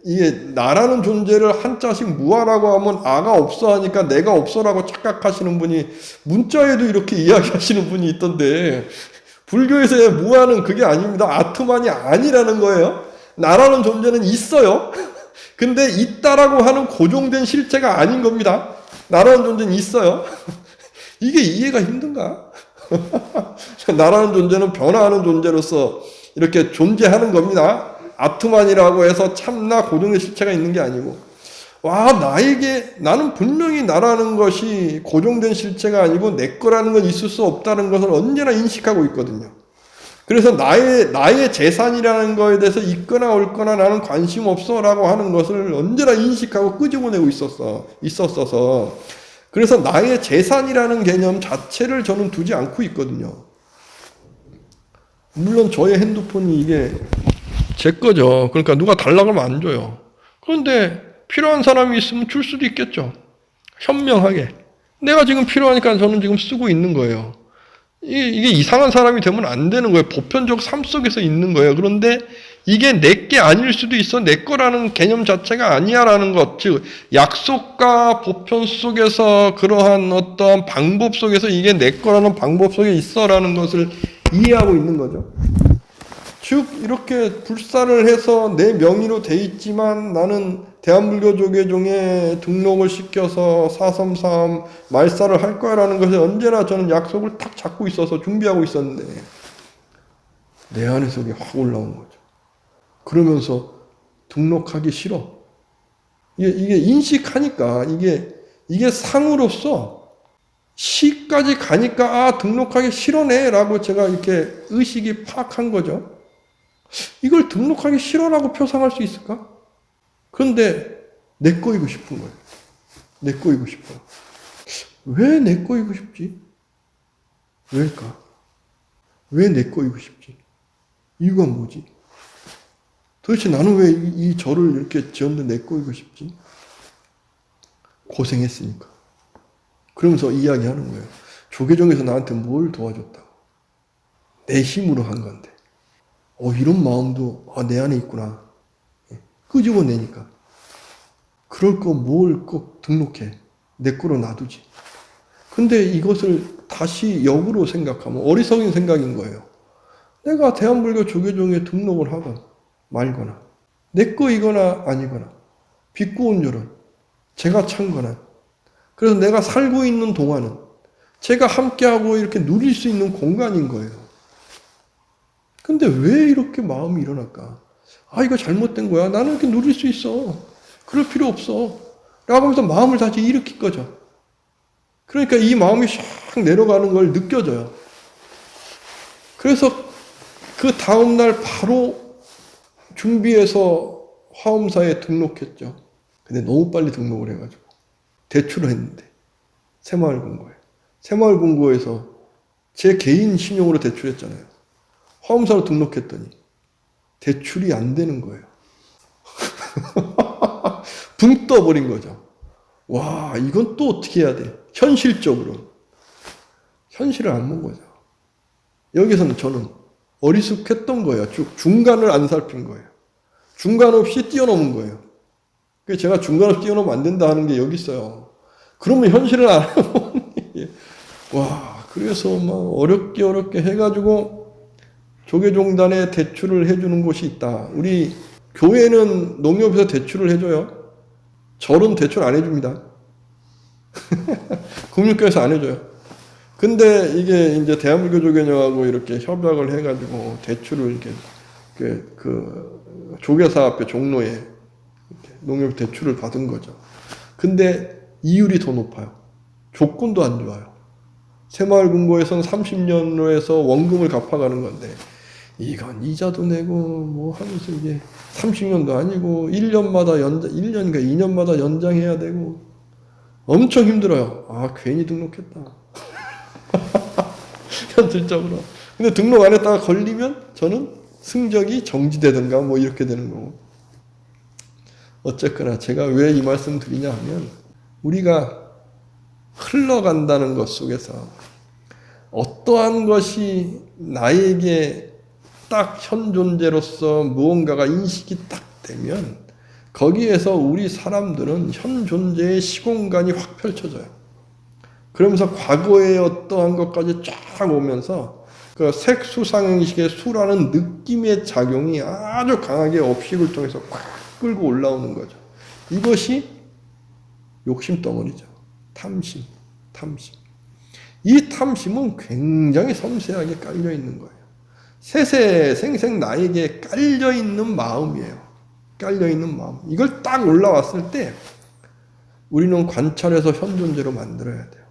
이게 나라는 존재를 한자씩 무아라고 하면 아가 없어 하니까 내가 없어라고 착각하시는 분이 문자에도 이렇게 이야기하시는 분이 있던데 불교에서의 무아는 그게 아닙니다. 아트만이 아니라는 거예요. 나라는 존재는 있어요. 근데 있다라고 하는 고정된 실체가 아닌 겁니다. 나라는 존재는 있어요. 이게 이해가 힘든가? 나라는 존재는 변화하는 존재로서 이렇게 존재하는 겁니다. 아트만이라고 해서 참나 고정의 실체가 있는 게 아니고 와, 나는 분명히 나라는 것이 고정된 실체가 아니고 내 거라는 건 있을 수 없다는 것을 언제나 인식하고 있거든요. 그래서 나의 재산이라는 거에 대해서 있거나 옳거나 나는 관심 없어 라고 하는 것을 언제나 인식하고 끄집어내고 있었어서 그래서 나의 재산이라는 개념 자체를 저는 두지 않고 있거든요. 물론 저의 핸드폰이 이게 제 거죠. 그러니까 누가 달라고 하면 안 줘요. 그런데 필요한 사람이 있으면 줄 수도 있겠죠. 현명하게. 내가 지금 필요하니까 저는 지금 쓰고 있는 거예요. 이게 이상한 사람이 되면 안 되는 거예요. 보편적 삶 속에서 있는 거예요. 그런데 이게 내게 아닐 수도 있어. 내 거라는 개념 자체가 아니야라는 것. 즉, 약속과 보편 속에서 그러한 어떠한 방법 속에서 이게 내 거라는 방법 속에 있어라는 것을 이해하고 있는 거죠. 즉 이렇게 불사를 해서 내 명의로 돼 있지만 나는 대한불교 조계종에 등록을 시켜서 사섬사험 말사를 할 거야라는 것에 언제나 저는 약속을 탁 잡고 있어서 준비하고 있었는데 내 안에서 그게 확 올라온 거죠. 그러면서 등록하기 싫어. 이게 인식하니까 이게 상으로서 시까지 가니까 등록하기 싫어네 라고 제가 이렇게 의식이 파악한 거죠. 이걸 등록하기 싫어라고 표상할 수 있을까? 그런데 내 거이고 싶은 거예요. 내 거이고 싶어요. 왜 내 거이고 싶지? 왜일까? 왜 내 거이고 싶지? 이유가 뭐지? 도대체 나는 왜 이 절을 이렇게 지었는데 내 거이고 싶지? 고생했으니까. 그러면서 이야기하는 거예요. 조계종에서 나한테 뭘 도와줬다고. 내 힘으로 한 건데. 이런 마음도 내 안에 있구나. 끄집어내니까. 그럴 거 뭘 꼭 등록해. 내 거로 놔두지. 근데 이것을 다시 역으로 생각하면 어리석은 생각인 거예요. 내가 대한불교 조계종에 등록을 하건 말거나 내 거이거나 아니거나 비구원율은 제가 찬거나 그래서 내가 살고 있는 동안은 제가 함께하고 이렇게 누릴 수 있는 공간인 거예요. 근데 왜 이렇게 마음이 일어날까? 아, 이거 잘못된 거야. 나는 이렇게 누릴 수 있어. 그럴 필요 없어. 라고 하면서 마음을 다시 일으킬 거죠. 그러니까 이 마음이 샥 내려가는 걸 느껴져요. 그래서 그 다음날 바로 준비해서 화엄사에 등록했죠. 근데 너무 빨리 등록을 해가지고 대출을 했는데 새마을금고에. 새마을금고에서 제 개인 신용으로 대출했잖아요. 화엄사로 등록했더니 대출이 안 되는 거예요. 붕 떠버린 거죠. 와, 이건 또 어떻게 해야 돼? 현실적으로. 현실을 안 본 거죠. 여기서는 저는 어리숙했던 거예요. 중간을 안 살핀 거예요. 중간 없이 뛰어넘은 거예요. 그래서 제가 중간 없이 뛰어넘으면 안 된다 하는 게 여기 있어요. 그러면 현실을 안 하고 와, 그래서 막 어렵게 해가지고 조계종단에 대출을 해주는 곳이 있다. 우리 교회는 농협에서 대출을 해줘요. 절은 대출 안 해줍니다. 금융교에서 안 해줘요. 근데 이게 이제 대한불교 조계종하고 이렇게 협약을 해가지고 대출을 이렇게 그 조계사 앞에 종로에 농협 대출을 받은 거죠. 근데 이율이 더 높아요. 조건도 안 좋아요. 새마을금고에서는 30년으로 해서 원금을 갚아가는 건데 이건 이자도 내고 뭐 하면서 이게 30년도 아니고 1년마다 1년인가 2년마다 연장해야 되고 엄청 힘들어요. 아, 괜히 등록했다. 현실적으로. 근데 등록 안 했다가 걸리면 저는 승적이 정지되든가 뭐 이렇게 되는 거고. 어쨌거나 제가 왜 이 말씀 드리냐 하면 우리가 흘러간다는 것 속에서 어떠한 것이 나에게 딱 현존재로서 무언가가 인식이 딱 되면 거기에서 우리 사람들은 현존재의 시공간이 확 펼쳐져요. 그러면서 과거의 어떠한 것까지 쫙 오면서 그 색수상행식의 수라는 느낌의 작용이 아주 강하게 업식을 통해서 꽉 끌고 올라오는 거죠. 이것이 욕심덩어리죠. 탐심. 이 탐심은 굉장히 섬세하게 깔려 있는 거예요. 세세생생 나에게 깔려 있는 마음이에요. 깔려 있는 마음. 이걸 딱 올라왔을 때 우리는 관찰해서 현존재로 만들어야 돼요.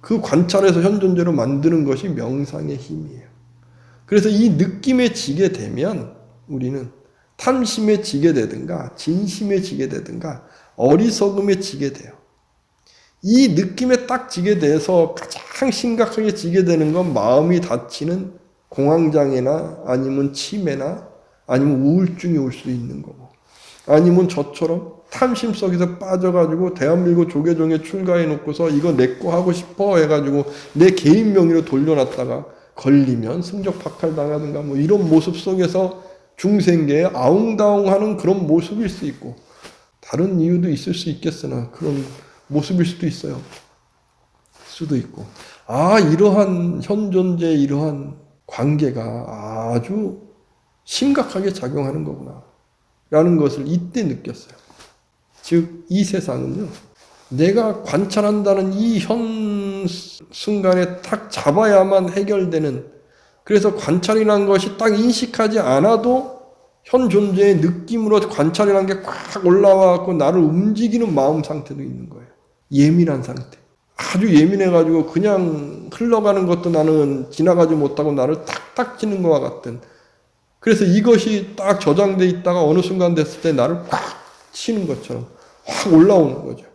그 관찰해서 현존재로 만드는 것이 명상의 힘이에요. 그래서 이 느낌에 지게 되면 우리는 탐심에 지게 되든가 진심에 지게 되든가 어리석음에 지게 돼요. 이 느낌에 딱 지게 돼서 가장 심각하게 지게 되는 건 마음이 다치는 공황장애나 아니면 치매나 아니면 우울증이 올 수 있는 거고 아니면 저처럼 탐심 속에서 빠져가지고 대한민국 조계종에 출가해 놓고서 이거 내 거 하고 싶어 해가지고 내 개인 명의로 돌려놨다가 걸리면 승적 박탈당하든가 뭐 이런 모습 속에서 중생계에 아웅다웅하는 그런 모습일 수 있고 다른 이유도 있을 수 있겠으나 그런 모습일 수도 있어요. 수도 있고 아, 이러한 현존재의 이러한 관계가 아주 심각하게 작용하는 거구나 라는 것을 이때 느꼈어요. 즉 이 세상은요 내가 관찰한다는 이 현 순간에 딱 잡아야만 해결되는 그래서 관찰이라는 것이 딱 인식하지 않아도 현 존재의 느낌으로 관찰이라는 게 꽉 올라와서 나를 움직이는 마음 상태도 있는 거예요. 예민한 상태. 아주 예민해가지고 그냥 흘러가는 것도 나는 지나가지 못하고 나를 탁탁 치는 것과 같은 그래서 이것이 딱 저장돼 있다가 어느 순간 됐을 때 나를 꽉 치는 것처럼 확 올라오는 거죠.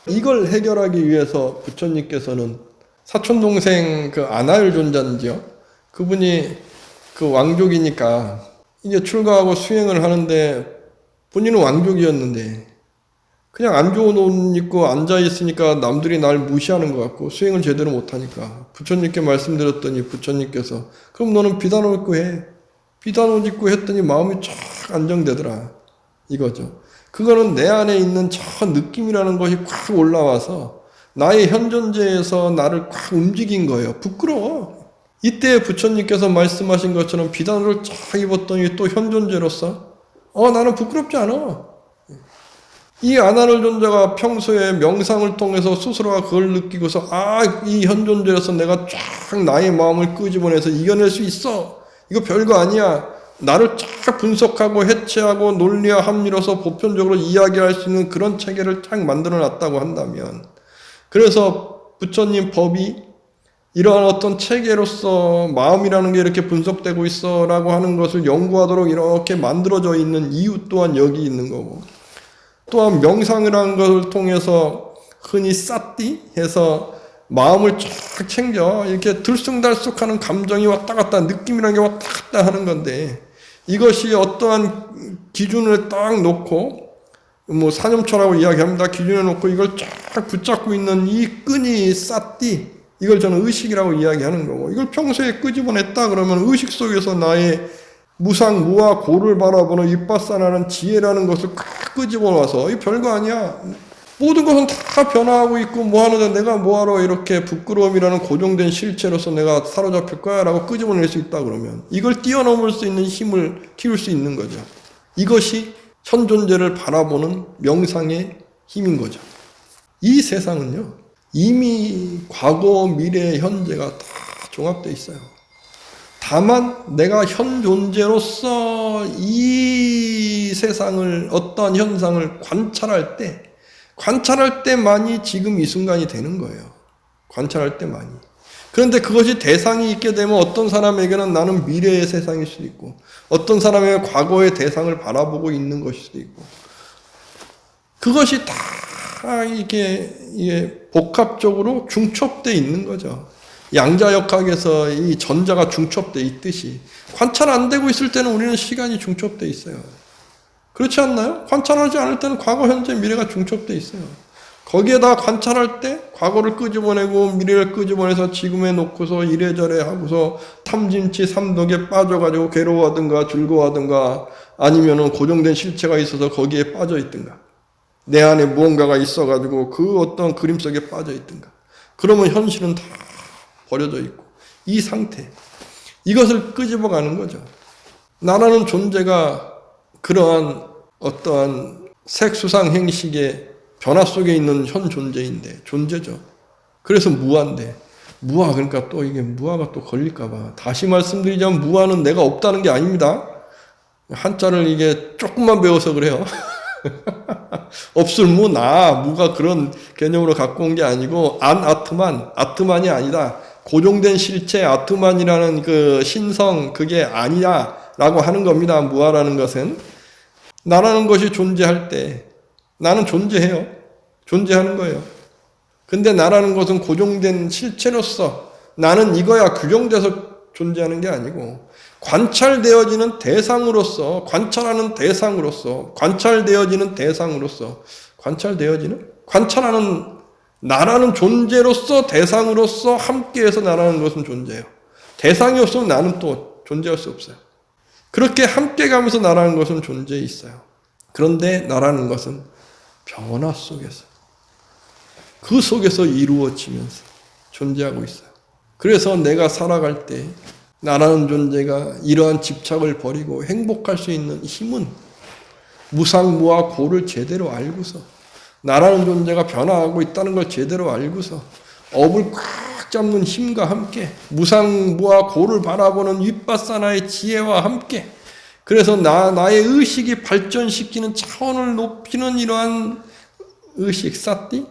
이걸 해결하기 위해서 부처님께서는 사촌동생 그 아나율 존자인지요. 그분이 그 왕족이니까 이제 출가하고 수행을 하는데 본인은 왕족이었는데 그냥 안 좋은 옷 입고 앉아있으니까 남들이 날 무시하는 것 같고 수행을 제대로 못하니까 부처님께 말씀드렸더니 부처님께서 그럼 너는 비단 옷 입고 해. 비단 옷 입고 했더니 마음이 쫙 안정되더라. 이거죠. 그거는 내 안에 있는 저 느낌이라는 것이 꽉 올라와서 나의 현 존재에서 나를 꽉 움직인 거예요. 부끄러워. 이때 부처님께서 말씀하신 것처럼 비단을 쫙 입었더니 또 현 존재로서 나는 부끄럽지 않아. 이 아나를 존재가 평소에 명상을 통해서 스스로가 그걸 느끼고서 이 현 존재로서 내가 쫙 나의 마음을 끄집어내서 이겨낼 수 있어. 이거 별거 아니야. 나를 쫙 분석하고 해체하고 논리와 합리로서 보편적으로 이야기할 수 있는 그런 체계를 쫙 만들어 놨다고 한다면, 그래서 부처님 법이 이러한 어떤 체계로서 마음이라는 게 이렇게 분석되고 있어 라고 하는 것을 연구하도록 이렇게 만들어져 있는 이유 또한 여기 있는 거고, 또한 명상이라는 것을 통해서 흔히 사띠 해서 마음을 쫙 챙겨 이렇게 들쑥날쑥하는 감정이 왔다 갔다, 느낌이라는 게 왔다 갔다 하는 건데, 이것이 어떠한 기준을 딱 놓고 사념초라고 이야기합니다. 기준을 놓고 이걸 쫙 붙잡고 있는 이 끈이 사띠, 이걸 저는 의식이라고 이야기하는 거고, 이걸 평소에 끄집어냈다 그러면 의식 속에서 나의 무상 무아 고를 바라보는 윗바사나는 지혜라는 것을 꽉 끄집어놔서 이 별거 아니야. 모든 것은 다 변화하고 있고 뭐하는데 내가 뭐하러 이렇게 부끄러움이라는 고정된 실체로서 내가 사로잡힐 거야 라고 끄집어낼 수 있다 그러면 이걸 뛰어넘을 수 있는 힘을 키울 수 있는 거죠. 이것이 현 존재를 바라보는 명상의 힘인 거죠. 이 세상은요, 이미 과거, 미래, 현재가 다 종합되어 있어요. 다만 내가 현 존재로서 이 세상을, 어떠한 현상을 관찰할 때만이 지금 이 순간이 되는 거예요. 관찰할 때만이. 그런데 그것이 대상이 있게 되면 어떤 사람에게는 나는 미래의 세상일 수도 있고, 어떤 사람에게는 과거의 대상을 바라보고 있는 것일 수도 있고, 그것이 다 이게 복합적으로 중첩되어 있는 거죠. 양자역학에서 이 전자가 중첩되어 있듯이 관찰 안 되고 있을 때는 우리는 시간이 중첩되어 있어요. 그렇지 않나요? 관찰하지 않을 때는 과거, 현재, 미래가 중첩되어 있어요. 거기에다 관찰할 때 과거를 끄집어내고 미래를 끄집어내서 지금에 놓고서 이래저래 하고서 탐진치 삼독에 빠져가지고 괴로워하든가 즐거워하든가 아니면은 고정된 실체가 있어서 거기에 빠져 있든가 내 안에 무언가가 있어가지고 그 어떤 그림 속에 빠져 있든가, 그러면 현실은 다 버려져 있고 이 상태, 이것을 끄집어가는 거죠. 나라는 존재가 그러한 어떠한 색수상 행식의 변화 속에 있는 현 존재인데, 존재죠. 그래서 무아인데, 무아, 그러니까 또 이게 무아가 또 걸릴까봐 다시 말씀드리자면 무아는 내가 없다는 게 아닙니다. 한자를 이게 조금만 배워서 그래요. 없을 무가 그런 개념으로 갖고 온 게 아니고, 아트만이 아니다. 고정된 실체 아트만이라는 그 신성, 그게 아니야 라고 하는 겁니다. 무아라는 것은 나라는 것이 존재할 때 나는 존재해요. 존재하는 거예요. 근데 나라는 것은 고정된 실체로서 나는 이거야 규정돼서 존재하는 게 아니고, 관찰되어지는 대상으로서, 관찰하는 대상으로서, 관찰되어지는 대상으로서, 관찰하는 나라는 존재로서, 대상으로서 함께해서 나라는 것은 존재해요. 대상이 없으면 나는 또 존재할 수 없어요. 그렇게 함께 가면서 나라는 것은 존재해 있어요. 그런데 나라는 것은 변화 속에서, 그 속에서 이루어지면서 존재하고 있어요. 그래서 내가 살아갈 때 나라는 존재가 이러한 집착을 버리고 행복할 수 있는 힘은 무상무아 고를 제대로 알고서, 나라는 존재가 변화하고 있다는 걸 제대로 알고서 업을 꽉 잡는 힘과 함께 무상무아 고를 바라보는 윗바사나의 지혜와 함께, 그래서 나의 의식이 발전시키는 차원을 높이는 이러한 의식 사띠,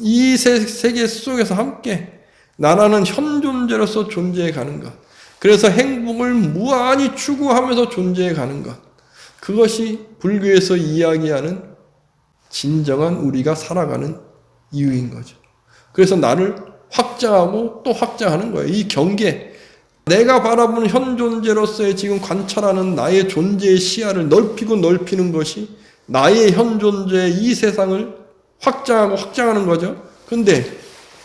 이 세계 속에서 함께 나라는 현 존재로서 존재해 가는 것, 그래서 행복을 무한히 추구하면서 존재해 가는 것, 그것이 불교에서 이야기하는 진정한 우리가 살아가는 이유인 거죠. 그래서 나를 확장하고 또 확장하는 거예요. 이 경계, 내가 바라보는 현 존재로서의 지금 관찰하는 나의 존재의 시야를 넓히고 넓히는 것이 나의 현 존재의 이 세상을 확장하고 확장하는 거죠. 근데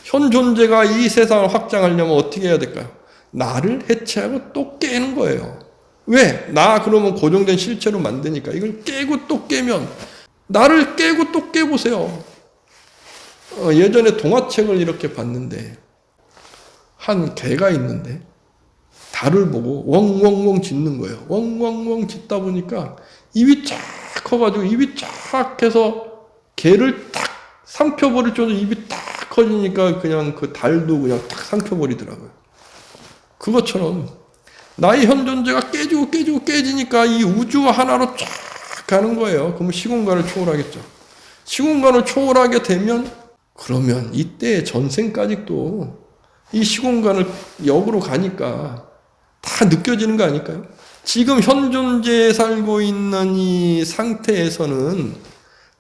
현 존재가 이 세상을 확장하려면 어떻게 해야 될까요? 나를 해체하고 또 깨는 거예요. 왜? 나 그러면 고정된 실체로 만드니까. 이걸 깨고 또 깨면 나를 깨고 또 깨보세요. 예전에 동화책을 이렇게 봤는데 한 개가 있는데 달을 보고 웡웡웡 짖는 거예요. 웡웡웡 짖다 보니까 입이 쫙 커가지고 입이 쫙 해서 개를 딱 삼켜버릴 정도로 입이 딱 커지니까 그냥 그 달도 그냥 딱 삼켜버리더라고요. 그것처럼 나의 현 존재가 깨지고 깨지니까 이 우주가 하나로 쫙 가는 거예요. 그러면 시공간을 초월하겠죠. 시공간을 초월하게 되면 그러면 이때 전생까지도 이 시공간을 역으로 가니까 다 느껴지는 거 아닐까요? 지금 현 존재에 살고 있는 이 상태에서는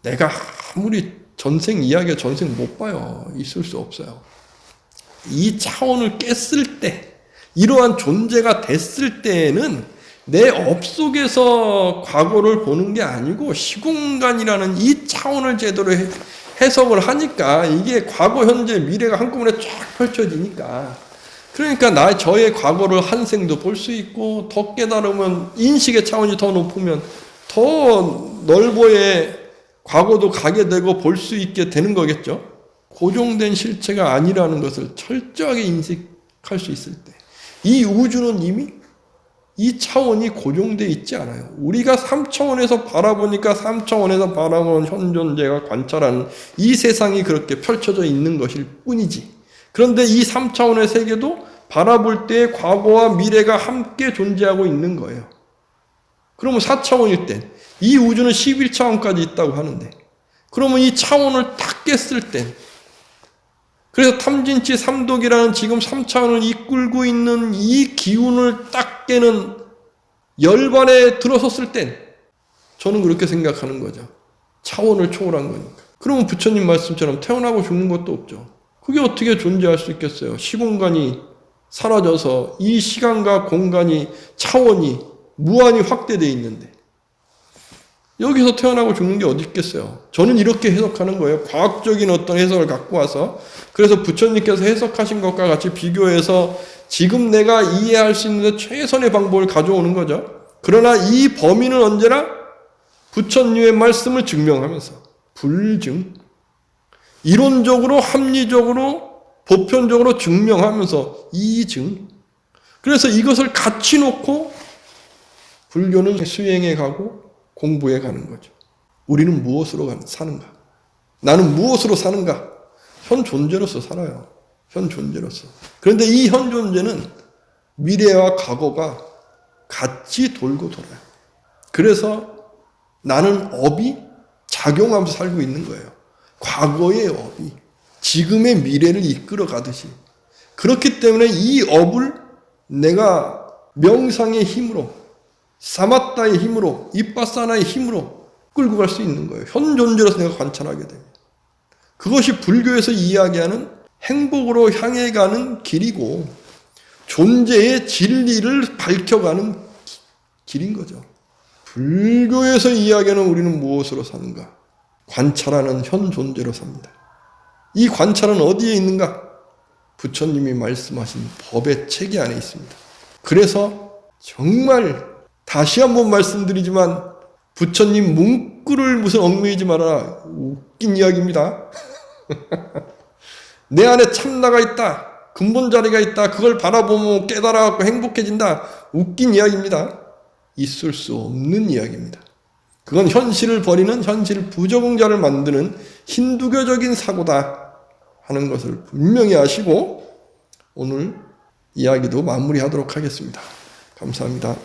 내가 아무리 전생 이야기가 전생 못 봐요. 있을 수 없어요. 이 차원을 깼을 때, 이러한 존재가 됐을 때에는 내 업 속에서 과거를 보는 게 아니고 시공간이라는 이 차원을 제대로 해석을 하니까 이게 과거, 현재, 미래가 한꺼번에 쫙 펼쳐지니까 그러니까 저의 과거를 한 생도 볼 수 있고 더 깨달으면 인식의 차원이 더 높으면 더 넓어의 과거도 가게 되고 볼 수 있게 되는 거겠죠. 고정된 실체가 아니라는 것을 철저하게 인식할 수 있을 때 이 우주는 이미 이 차원이 고정되어 있지 않아요. 우리가 3차원에서 바라보니까 3차원에서 바라보는 현 존재가 관찰하는 이 세상이 그렇게 펼쳐져 있는 것일 뿐이지. 그런데 이 3차원의 세계도 바라볼 때 과거와 미래가 함께 존재하고 있는 거예요. 그러면 4차원일 땐 이 우주는 11차원까지 있다고 하는데 그러면 이 차원을 딱 깼을 땐 그래서 탐진치 삼독이라는 지금 3차원을 이끌고 있는 이 기운을 딱 깨는 열반에 들어섰을 땐 저는 그렇게 생각하는 거죠. 차원을 초월한 거니까. 그러면 부처님 말씀처럼 태어나고 죽는 것도 없죠. 그게 어떻게 존재할 수 있겠어요? 시공간이 사라져서 이 시간과 공간이 차원이 무한히 확대되어 있는데 여기서 태어나고 죽는 게 어디 있겠어요? 저는 이렇게 해석하는 거예요. 과학적인 어떤 해석을 갖고 와서 그래서 부처님께서 해석하신 것과 같이 비교해서 지금 내가 이해할 수 있는 최선의 방법을 가져오는 거죠. 그러나 이 범위는 언제나 부처님의 말씀을 증명하면서 불증, 이론적으로 합리적으로 보편적으로 증명하면서 이증. 그래서 이것을 같이 놓고 불교는 수행해 가고 공부해 가는 거죠. 우리는 무엇으로 사는가? 나는 무엇으로 사는가? 현 존재로서 살아요. 현 존재로서. 그런데 이 현 존재는 미래와 과거가 같이 돌고 돌아요. 그래서 나는 업이 작용하면서 살고 있는 거예요. 과거의 업이 지금의 미래를 이끌어 가듯이. 그렇기 때문에 이 업을 내가 명상의 힘으로, 사마타의 힘으로, 이빠사나의 힘으로 끌고 갈 수 있는 거예요. 현 존재로서 내가 관찰하게 됩니다. 그것이 불교에서 이야기하는 행복으로 향해 가는 길이고 존재의 진리를 밝혀가는 길인 거죠. 불교에서 이야기하는 우리는 무엇으로 사는가? 관찰하는 현 존재로 삽니다. 이 관찰은 어디에 있는가? 부처님이 말씀하신 법의 체계 안에 있습니다. 그래서 정말 다시 한번 말씀드리지만 부처님 문구를 무슨 얽매이지 마라. 웃긴 이야기입니다. 내 안에 참나가 있다. 근본 자리가 있다. 그걸 바라보면 깨달아갖고 행복해진다. 웃긴 이야기입니다. 있을 수 없는 이야기입니다. 그건 현실을 버리는 현실 부적응자를 만드는 힌두교적인 사고다 하는 것을 분명히 아시고 오늘 이야기도 마무리하도록 하겠습니다. 감사합니다.